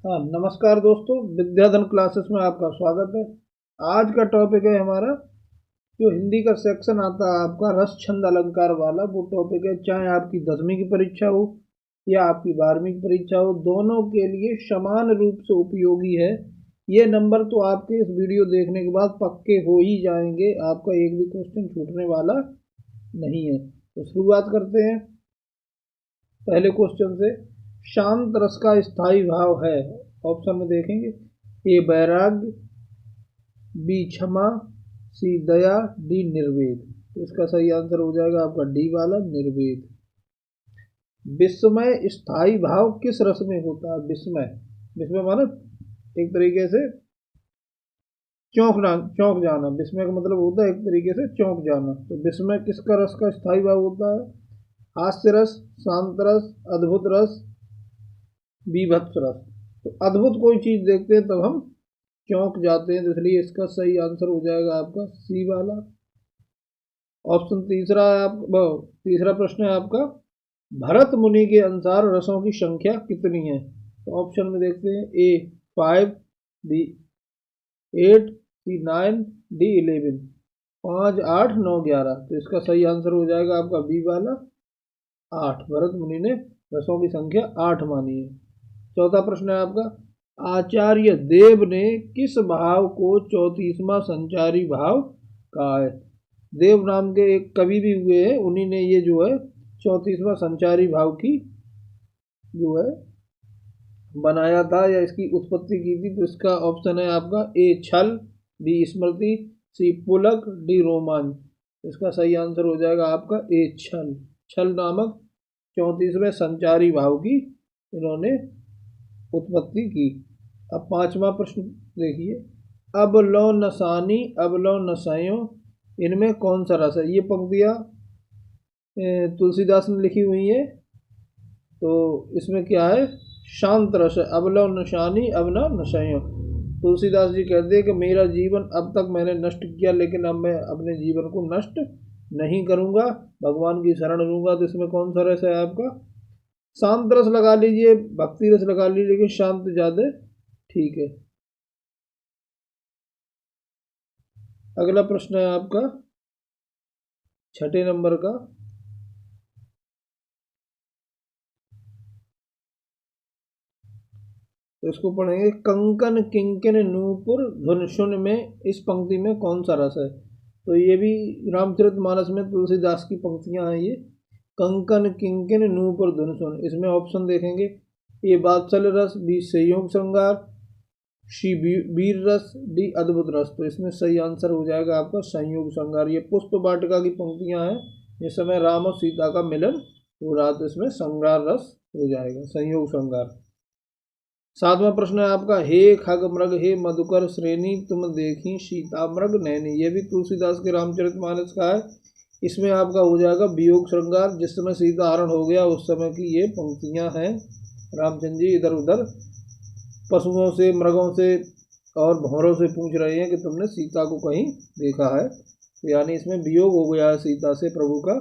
हाँ, नमस्कार दोस्तों, विद्याधन क्लासेस में आपका स्वागत है। आज का टॉपिक है हमारा जो हिंदी का सेक्शन आता है आपका रस छंद अलंकार वाला, वो टॉपिक है। चाहे आपकी 10वीं की परीक्षा हो या आपकी 12वीं की परीक्षा हो, दोनों के लिए समान रूप से उपयोगी है। ये नंबर तो आपके इस वीडियो देखने के बाद पक्के हो ही जाएंगे, आपका एक भी क्वेश्चन छूटने वाला नहीं है। तो शुरुआत करते हैं पहले क्वेश्चन से। शांत रस का स्थायी भाव है, ऑप्शन में देखेंगे, ए वैराग्य, बी क्षमा, सी दया, डी निर्वेद। तो इसका सही आंसर हो जाएगा आपका डी वाला निर्वेद। विस्मय स्थायी भाव किस रस में होता है? विस्मय, विस्मय माना एक तरीके से चौंक जाना। विस्मय का मतलब होता है एक तरीके से चौंक जाना। तो विस्मय किसका रस का स्थायी भाव होता है? हास्य रस, शांत रस, अद्भुत रस, बीभत्स रस। तो अद्भुत कोई चीज देखते हैं तब हम चौंक जाते हैं, तो इसलिए इसका सही आंसर हो जाएगा आपका सी वाला ऑप्शन। तीसरा है तीसरा प्रश्न है आपका, भरत मुनि के अनुसार रसों की संख्या कितनी है? तो ऑप्शन में देखते हैं, ए 5, बी 8, सी 9, डी 11। 5, 8, 9, 11। तो इसका सही आंसर हो जाएगा आपका बी वाला 8। भरत मुनि ने रसों की संख्या 8 मानी है। चौथा प्रश्न है आपका, आचार्य देव ने किस भाव को 34वां संचारी भाव कहा है? देव नाम के एक कवि भी हुए हैं, उन्हीं ने ये जो है 34वां संचारी भाव की जो है बनाया था या इसकी उत्पत्ति की थी। तो इसका ऑप्शन है आपका ए छल, बी स्मृति, सी पुलक, डी रोमांच। इसका सही आंसर हो जाएगा आपका ए छल। छल नामक 34वें संचारी भाव की इन्होंने उत्पत्ति की। अब पांचवा प्रश्न देखिए, अब लो नसानी अब लो नसायो, इनमें कौन सा रस है? ये पंक्तियां तुलसीदास ने लिखी हुई है। तो इसमें क्या है? शांत रस है। अब लो नशानी अब न नशयो। तुलसीदास जी कहते हैं कि मेरा जीवन अब तक मैंने नष्ट किया, लेकिन अब मैं अपने जीवन को नष्ट नहीं करूंगा, भगवान की शरण लूंगा। तो इसमें कौन सा रस है आपका? शांत रस लगा लीजिए, भक्ति रस लगा लीजिए, लेकिन शांत ज्यादा ठीक है। अगला प्रश्न है आपका 6 नंबर का, तो इसको पढ़ेंगे, कंकन किंकिन नूपुर धुनशुन में इस पंक्ति में कौन सा रस है? तो ये भी रामचरितमानस में तुलसीदास की पंक्तियां हैं ये। कंकन किंकिन नूपुर धुनशुन, इसमें ऑप्शन देखेंगे, ए वात्सल्य रस, बी संयोग श्रृंगार, सी वीर रस, डी अद्भुत रस। तो इसमें सही आंसर हो जाएगा आपका संयोग श्रृंगार। ये पुष्प वाटिका की पंक्तियां हैं, जिस समय राम और सीता का मिलन हो रहा, तो इसमें श्रृंगार रस हो जाएगा, संयोग श्रृंगार। सातवां प्रश्न है आपका, हे खग मृग हे मधुकर श्रेणी तुम देखी सीता मृग नैनी। ये भी तुलसीदास के रामचरितमानस का है। इसमें आपका हो जाएगा वियोग श्रृंगार। जिस समय सीता हरण हो गया उस समय की ये पंक्तियां हैं। रामचंद्र जी इधर उधर पशुओं से, मृगों से और भौरों से पूछ रहे हैं कि तुमने सीता को कहीं देखा है? तो यानी इसमें वियोग हो गया है सीता से प्रभु का,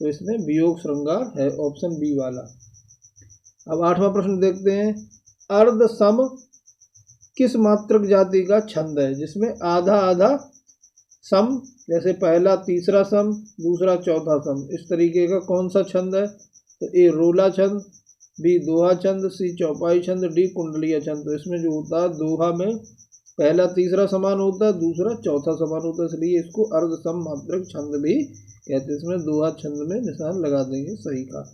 तो इसमें वियोग श्रृंगार है, ऑप्शन बी वाला। अब आठवां प्रश्न देखते हैं, अर्ध सम किस मात्रक जाति का छंद है? जिसमें आधा आधा सम, जैसे पहला तीसरा सम, दूसरा चौथा सम, इस तरीके का कौन सा छंद है? तो ए रोला छंद, बी दोहा छंद, सी चौपाई छंद, डी कुंडलिया छंद। तो इसमें जो होता है दोहा में पहला तीसरा समान होता है, दूसरा चौथा समान होता है, इसलिए इसको अर्ध सम मात्रक छंद भी कहते हैं। इसमें दोहा छंद में निशान लगा देंगे, सही का।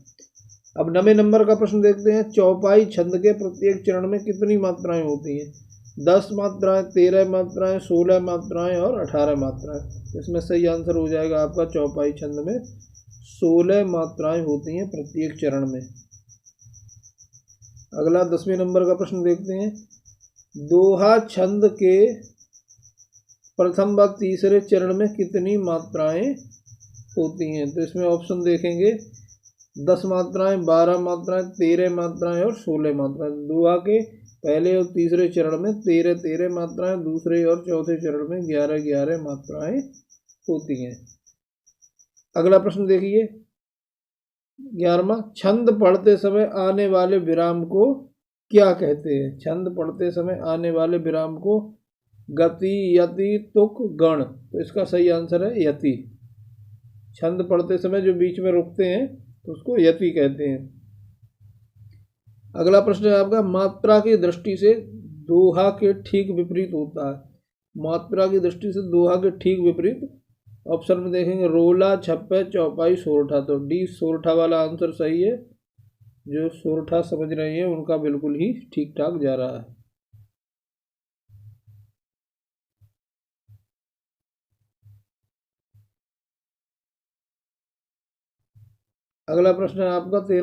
अब 9वें नंबर का प्रश्न देखते हैं, चौपाई छंद के प्रत्येक चरण में कितनी मात्राएं होती हैं? 10 मात्राएं, 13 मात्राएं, 16 मात्राएं और 18 मात्राएं। इसमें सही आंसर हो जाएगा आपका चौपाई छंद में 16 मात्राएं होती हैं प्रत्येक चरण में। अगला 10वें नंबर का प्रश्न देखते हैं, दोहा छंद के प्रथम व तीसरे चरण में कितनी मात्राएं होती हैं? तो इसमें ऑप्शन देखेंगे, 10 मात्राएं, 12 मात्राएं, 13 मात्राएं और 16 मात्राएं। दोहा के पहले और तीसरे चरण में 13 मात्राएं, दूसरे और चौथे चरण में 11 मात्राएं होती हैं। अगला प्रश्न देखिए 11वां, छंद पढ़ते समय आने वाले विराम को क्या कहते हैं? छंद पढ़ते समय आने वाले विराम को गति, यति, तुक, गण। तो इसका सही आंसर है यति। छंद पढ़ते समय जो बीच में रुकते हैं तो उसको यति कहते हैं। अगला प्रश्न है आपका, मात्रा की दृष्टि से दोहा के ठीक विपरीत होता है। मात्रा की दृष्टि से दोहा के ठीक विपरीत, ऑप्शन में देखेंगे रोला, छप्पे, चौपाई, सोरठा। तो डी सोरठा वाला आंसर सही है। जो सोरठा समझ रहे हैं उनका बिल्कुल ही ठीक ठाक जा रहा है। अगला प्रश्न है आपका 13